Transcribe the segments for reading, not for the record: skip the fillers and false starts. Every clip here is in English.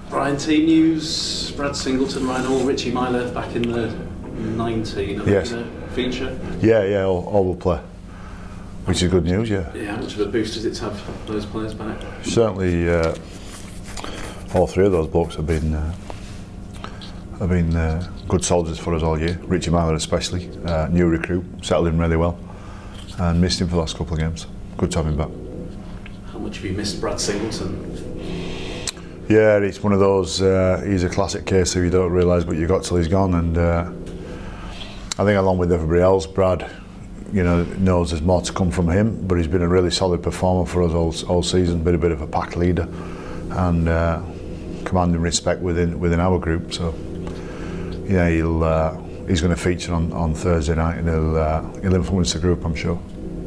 Brian, team news, Brad Singleton, Ryan Hall, Richie Myler back in the 19. Yes. Feature? Yeah, all will play, which is good news, yeah. Yeah, how much of a boost does it to have those players back? Certainly, all three of those blokes have been good soldiers for us all year. Richie Myler especially, new recruit, settled in really well, and missed him for the last couple of games. Good to have him back. How much have you missed Brad Singleton? Yeah, it's one of those, he's a classic case of you don't realise what you got till he's gone, and I think along with everybody else, Brad, knows there's more to come from him, but he's been a really solid performer for us all season, been a bit of a pack leader, and commanding respect within our group. So yeah, he's going to feature on Thursday night, and he'll influence the group, I'm sure.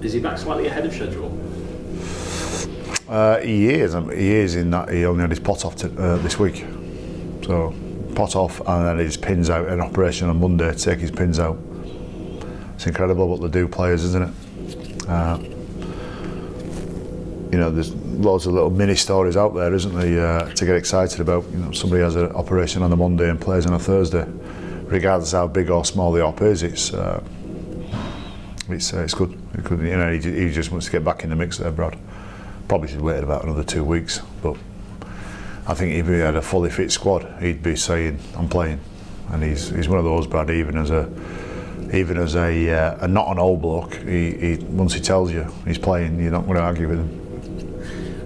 Is he back slightly ahead of schedule? He is in that he only had his pot off this week. So pot off, and then his pins out, an operation on Monday to take his pins out. It's incredible what they do, players, isn't it? There's loads of little mini stories out there, isn't there, to get excited about. Somebody has an operation on a Monday and plays on a Thursday. Regardless how big or small the op is, it's good. He just wants to get back in the mix there, Brad. Probably should wait about another 2 weeks, but I think if he had a fully fit squad, he'd be saying, "I'm playing," and he's one of those, Brad. Even as a not an old bloke, he once he tells you he's playing, you're not going to argue with him.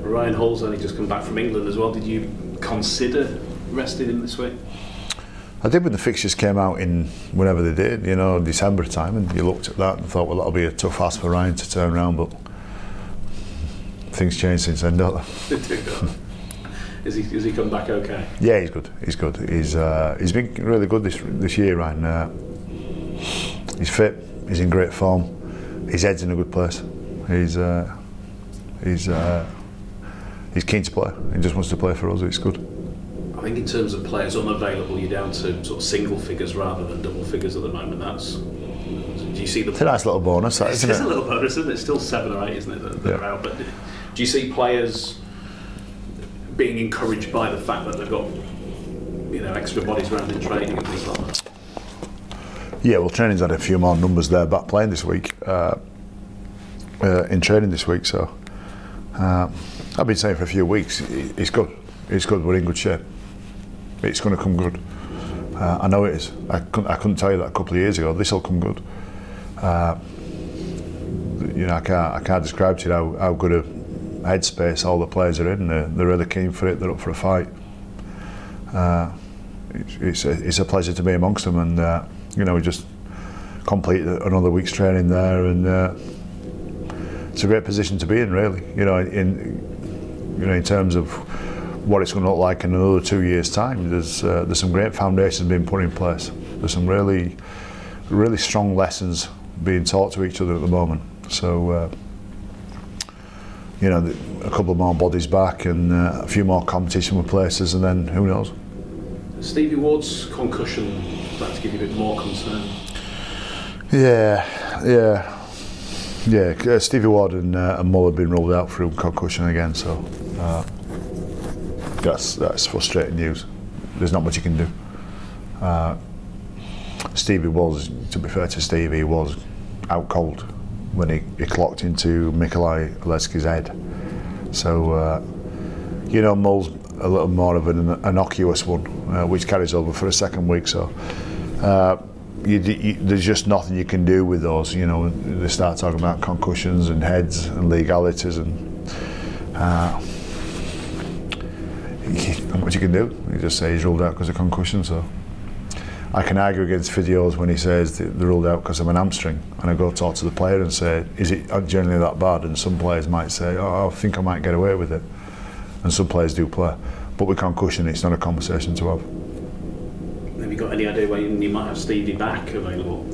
Ryan Hall's only just come back from England as well. Did you consider resting him this week? I did when the fixtures came out in whenever they did, December time, and you looked at that and thought, well, that'll be a tough ask for Ryan to turn around, but things change since then, don't they? Has he come back okay? Yeah, he's good. He's been really good this year, Ryan. He's fit. He's in great form. His head's in a good place. He's keen to play. He just wants to play for us. It's good. I think in terms of players unavailable, you're down to sort of single figures rather than double figures at the moment. Do you see the? It's a nice little bonus, that, isn't it? It's a little bonus, isn't it? It's still 7 or 8, isn't it? That are out. But do you see players being encouraged by the fact that they've got extra bodies around in training and things like that? Yeah, well, training's had a few more numbers there back playing this week, in training this week. So I've been saying for a few weeks, it's good. It's good. We're in good shape. It's going to come good. I know it is. I couldn't tell you that a couple of years ago. This will come good. I can't describe to you how good a headspace all the players are in. They're really keen for it. They're up for a fight. It's a pleasure to be amongst them, and we just complete another week's training there, and it's a great position to be in, really. In terms of what it's going to look like in another 2 years' time, there's some great foundations being put in place. There's some really strong lessons being taught to each other at the moment. So a couple more bodies back, and a few more competition with places, and then who knows. Stevie Ward's concussion, that to give you a bit more concern. Yeah. Stevie Ward and Mull have been ruled out through concussion again, so that's frustrating news. There's not much you can do. Stevie was, to be fair to Stevie, he was out cold when he clocked into Mikolaj Oleski's head. So Mull's a little more of an innocuous one, which carries over for a second week. So there's just nothing you can do with those. They start talking about concussions and heads and legalities, and not much you can do. You just say he's ruled out because of concussion. So I can argue against videos when he says they're ruled out because of an hamstring, and I go talk to the player and say, is it generally that bad? And some players might say, oh, I think I might get away with it, and some players do play. But with concussion, it's not a conversation to have. Have you got any idea when you might have Stevie back available?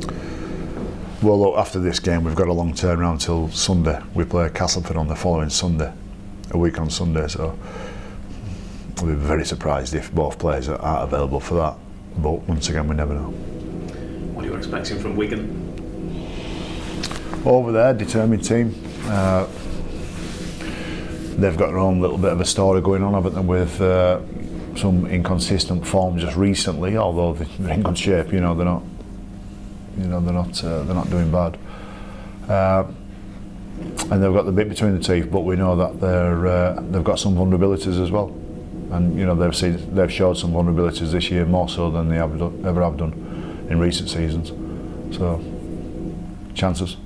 Well, look, after this game, we've got a long turnaround till Sunday. We play Castleford on the following Sunday, a week on Sunday, so I'll be very surprised if both players aren't available for that. But once again, we never know. What are you expecting from Wigan? Over there, determined team. They've got their own little bit of a story going on, haven't they, with some inconsistent form just recently, although they're in good shape. You know, they're not. You know, they're not doing bad. And they've got the bit between the teeth, but we know that they've got some vulnerabilities as well. And you know, they've showed some vulnerabilities this year, more so than they ever have done in recent seasons. So, chances.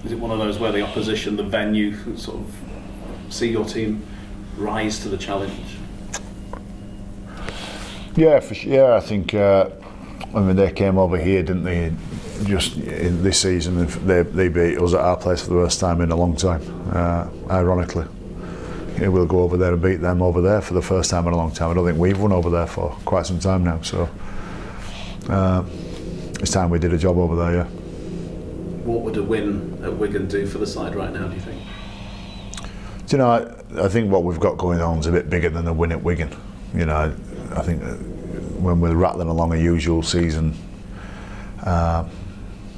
Is it one of those where the opposition, the venue, sort of see your team rise to the challenge? Yeah, for sure. Yeah, I think. I mean, they came over here, didn't they? Just in this season, they beat us at our place for the first time in a long time. Ironically, yeah, we'll go over there and beat them over there for the first time in a long time. I don't think we've won over there for quite some time now. So it's time we did a job over there. Yeah. What would a win at Wigan do for the side right now, do you think? Do you know, I think what we've got going on is a bit bigger than a win at Wigan. You know, I think when we're rattling along a usual season,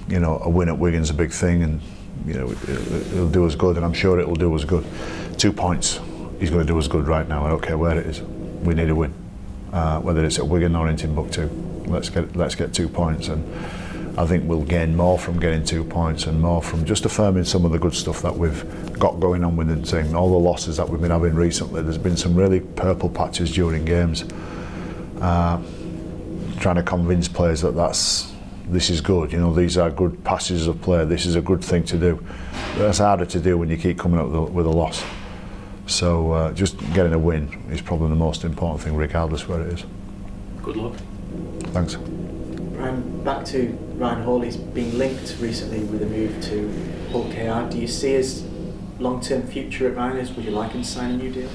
you know, a win at Wigan's a big thing, and you know, it'll do us good, and I'm sure it'll do us good. 2 points is going to do us good right now. I don't care where it is. We need a win, whether it's at Wigan or in Timbuktu. Let's get 2 points, and I think we'll gain more from getting 2 points and more from just affirming some of the good stuff that we've got going on with the team. All the losses that we've been having recently, there's been some really purple patches during games. Trying to convince players that this is good. You know, these are good passages of play. This is a good thing to do. That's harder to do when you keep coming up with a loss. So just getting a win is probably the most important thing, regardless where it is. Good luck. Thanks. Brian, back to Ryan Hall. He's been linked recently with a move to Hull KR. Do you see his long-term future at Rhinos? Would you like him to sign a new deal?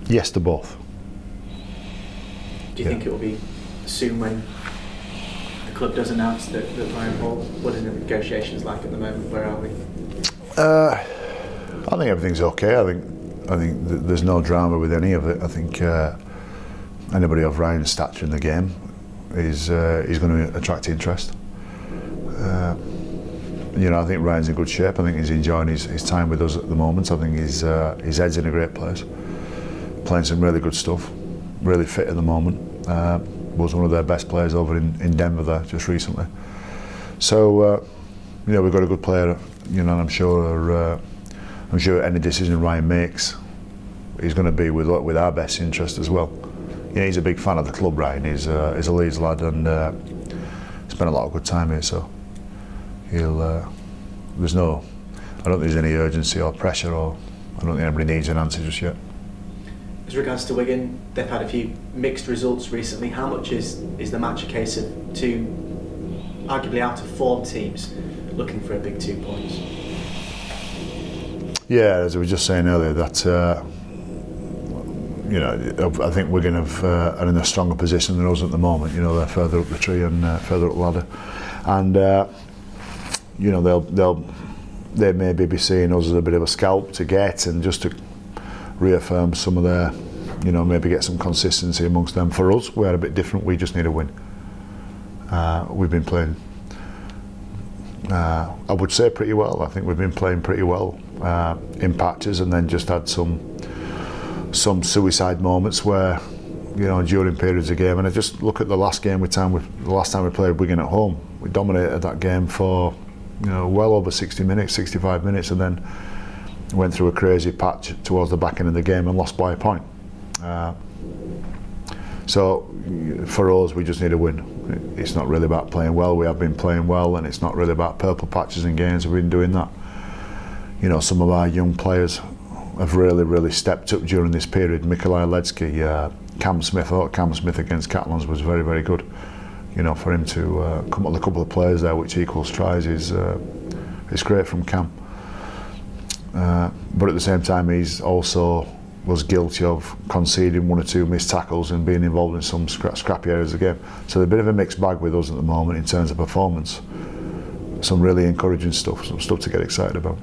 Yes to both. Do you think it will be soon when the club does announce that Ryan Hall? What are the negotiations like at the moment? Where are we? I think everything's okay. I think there's no drama with any of it. I think anybody of Ryan's stature in the game is going to attract interest. You know, I think Ryan's in good shape. I think he's enjoying his time with us at the moment. I think his head's in a great place, playing some really good stuff, really fit at the moment. Was one of their best players over in Denver there just recently. So you know, we've got a good player. You know, and I'm sure any decision Ryan makes is going to be with our best interest as well. You know, he's a big fan of the club, Ryan. He's a Leeds lad, and spent a lot of good time here. So he'll. I don't think there's any urgency or pressure, or I don't think anybody needs an answer just yet. As regards to Wigan, they've had a few mixed results recently. How much is the match a case of two arguably out of form teams looking for a big 2 points? Yeah, as I was just saying earlier, that you know, I think Wigan are in a stronger position than us at the moment. You know, they're further up the tree and further up the ladder, and you know, they maybe be seeing us as a bit of a scalp to get, and just to reaffirm some of their, you know, maybe get some consistency amongst them. For us, we're a bit different. We just need a win. We've been playing, I would say, pretty well. I think we've been playing pretty well in patches, and then just had some suicide moments where, you know, during periods of game. And I just look at the last game the last time we played Wigan at home. We dominated that game for, you know, well over 60 minutes, 65 minutes, and then went through a crazy patch towards the back end of the game and lost by a point. So for us, we just need a win. It's not really about playing well. We have been playing well, and it's not really about purple patches in games. We've been doing that. You know, some of our young players have really stepped up during this period. Mikolaj Ledsky, Cam Smith. I thought Cam Smith against Catalans was very good. You know, for him to come up with a couple of players there which equals tries is great from Cam. But at the same time, he's also was guilty of conceding 1 or 2 missed tackles and being involved in some scrappy areas of the game. So they're a bit of a mixed bag with us at the moment in terms of performance. Some really encouraging stuff, some stuff to get excited about.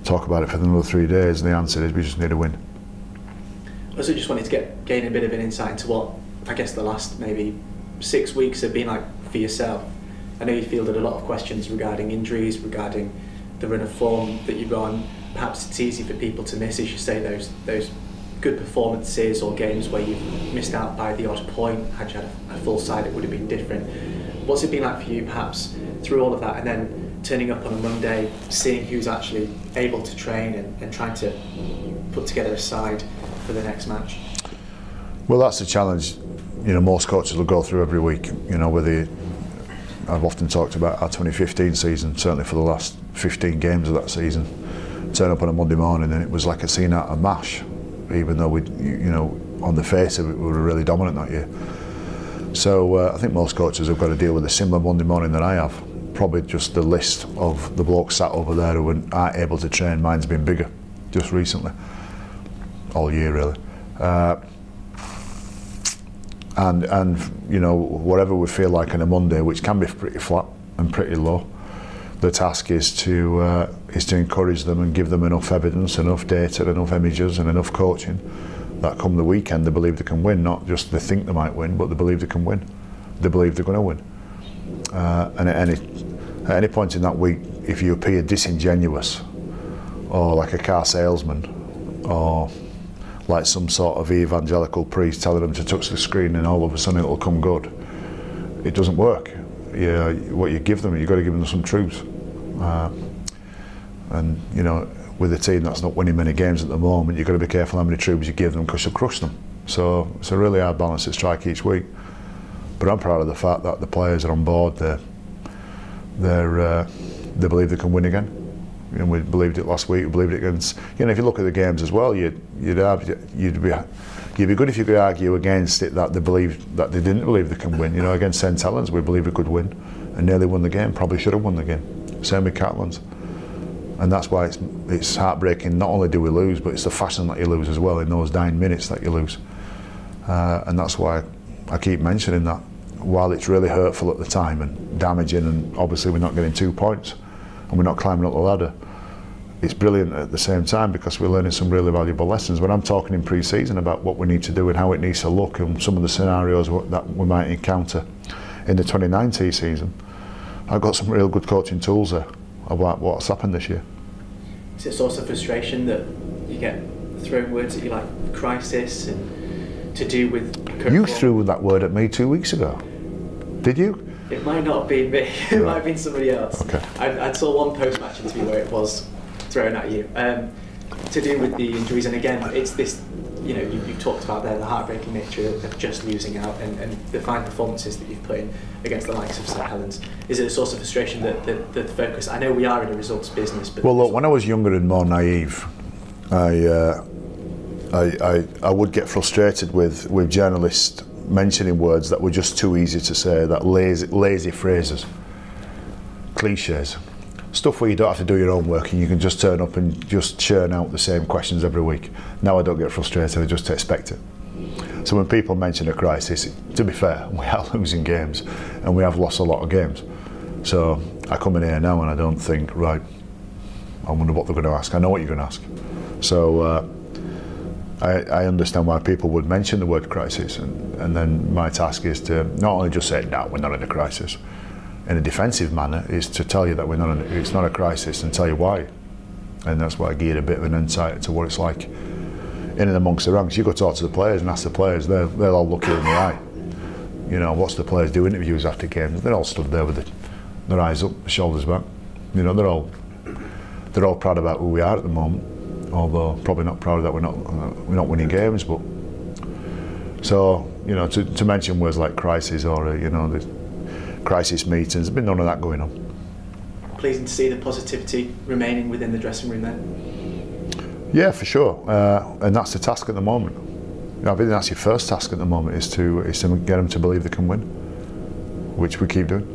Talk about it for another 3 days, and the answer is we just need a win. I also just wanted to gain a bit of an insight into what I guess the last maybe 6 weeks have been like for yourself. I know you fielded a lot of questions regarding injuries, regarding the run of form that you've gone. Perhaps it's easy for people to miss, as you say, those good performances or games where you've missed out by the odd point? Had you had a full side, it would have been different. What's it been like for you, perhaps, through all of that, and then turning up on a Monday, seeing who's actually able to train and trying to put together a side for the next match? Well, that's the challenge. You know, most coaches will go through every week. You know, I've often talked about our 2015 season, certainly for the last 15 games of that season. Turn up on a Monday morning and it was like a scene out of MASH, even though on the face of it, we were really dominant that year. So I think most coaches have got to deal with a similar Monday morning than I have. Probably just the list of the blokes sat over there who aren't able to train. Mine's been bigger just recently, all year really. And you know, whatever we feel like on a Monday, which can be pretty flat and pretty low, the task is to encourage them and give them enough evidence, enough data, enough images, and enough coaching that come the weekend they believe they can win. Not just they think they might win, but they believe they can win. They believe they're going to win. And at any point in that week, if you appear disingenuous, or like a car salesman, or like some sort of evangelical priest telling them to touch the screen and all of a sudden it'll come good, it doesn't work. Yeah, what you give them, you've got to give them some truths. And you know, with a team that's not winning many games at the moment, you've got to be careful how many truths you give them, because you'll crush them. So it's a really hard balance to strike each week. But I'm proud of the fact that the players are on board. They believe they can win again. You know, we believed it last week. We believed it against. You know, if you look at the games as well, you'd be good if you could argue against it that they didn't believe they can win. You know, against St Helens, we believed we could win, and nearly won the game. Probably should have won the game. Same with Catalans, and that's why it's heartbreaking. Not only do we lose, but it's the fashion that you lose as well in those 9 minutes that you lose, and that's why I keep mentioning that. While it's really hurtful at the time and damaging, and obviously we're not getting 2 points and we're not climbing up the ladder, it's brilliant at the same time because we're learning some really valuable lessons. When I'm talking in pre-season about what we need to do and how it needs to look and some of the scenarios that we might encounter in the 2019 season, I've got some real good coaching tools there about what's happened this year. Is it a source of frustration that you get thrown words at you like crisis and to do with... You threw that word at me 2 weeks ago. Did you? It might not have been me. It might have been somebody else. Okay. I saw one post-match interview where it was thrown at you to do with the injuries. And again, it's this. You know, you've talked about there the heartbreaking nature of just losing out and the fine performances that you've put in against the likes of St Helens. Is it a source of frustration that the focus? I know we are in a results business, but well, look, when I was younger and more naive, I would get frustrated with journalists mentioning words that were just too easy to say, that lazy phrases, cliches, stuff where you don't have to do your own work and you can just turn up and just churn out the same questions every week. Now I don't get frustrated, I just expect it. So when people mention a crisis, to be fair, we are losing games and we have lost a lot of games. So I come in here now and I don't think, right, I wonder what they're going to ask. I know what you're going to ask. So I understand why people would mention the word crisis, and then my task is to not only just say, no, we're not in a crisis, in a defensive manner, is to tell you that it's not a crisis and tell you why. And that's why I geared a bit of an insight into what it's like in and amongst the ranks. You go talk to the players and ask the players, they'll all look you in the eye. You know, watch the players do interviews after games, they're all stood there with their eyes up, the shoulders back. You know, they're all proud about who we are at the moment. Although probably not proud that we're not winning games, but so you know, to mention words like crisis or you know, the crisis meetings, there's been none of that going on. Pleasing to see the positivity remaining within the dressing room then. Yeah, for sure, and that's the task at the moment. You know, I think that's your first task at the moment is to get them to believe they can win, which we keep doing.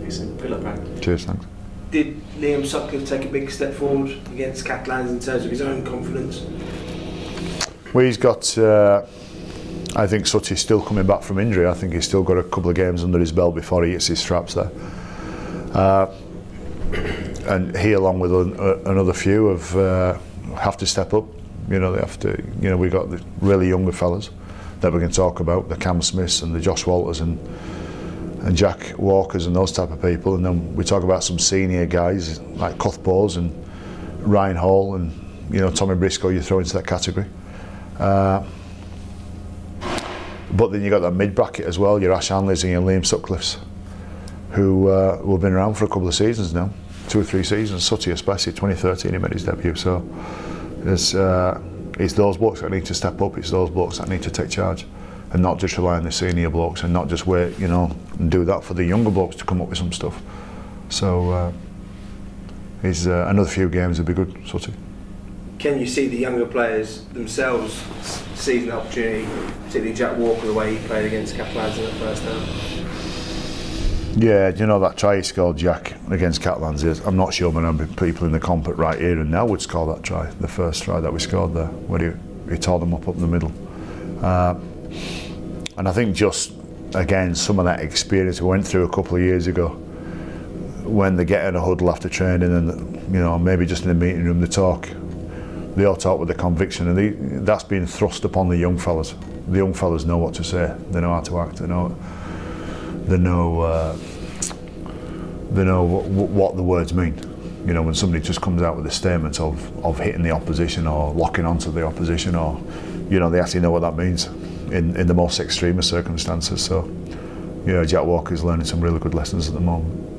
Excellent. Good luck, Brian. Cheers, thanks. Did Liam Sutcliffe take a big step forward against Catalans in terms of his own confidence? Well, he's got, I think Sutty's still coming back from injury. I think he's still got a couple of games under his belt before he hits his straps there. And he, along with another few, have to step up. You know, they have to. You know, we got the really younger fellas that we can talk about, the Cam Smiths and the Josh Walters and Jack Walkers and those type of people, and then we talk about some senior guys like Cuthbos and Ryan Hall and you know Tommy Briscoe. You throw into that category. But then you got that mid bracket as well. Your Ash Hanleys and your Liam Sutcliffes, who have been around for a couple of seasons now, 2 or 3 seasons. Sutty especially, 2013 he made his debut. So it's those blokes that need to step up. It's those blokes that need to take charge, and not just rely on the senior blokes, and not just wait, you know, and do that for the younger blokes to come up with some stuff. So another few games would be good, Sutty. Can you see the younger players themselves seizing the opportunity, particularly Jack Walker, the way he played against Catalans in the first half? Yeah, do you know that try he scored, Jack, against Catalans? I'm not sure many people in the comp right here and now would score that try, the first try that we scored there, where he tore them up the middle. And I think just, again, some of that experience we went through a couple of years ago, when they get in a huddle after training and, you know, maybe just in the meeting room, they all talk with the conviction, and that's been thrust upon the young fellas. The young fellas know what to say, they know how to act, they know what the words mean. You know, when somebody just comes out with a statement of hitting the opposition or locking onto the opposition, or, you know, they actually know what that means in the most extreme of circumstances. So, yeah, Jack Walker's learning some really good lessons at the moment.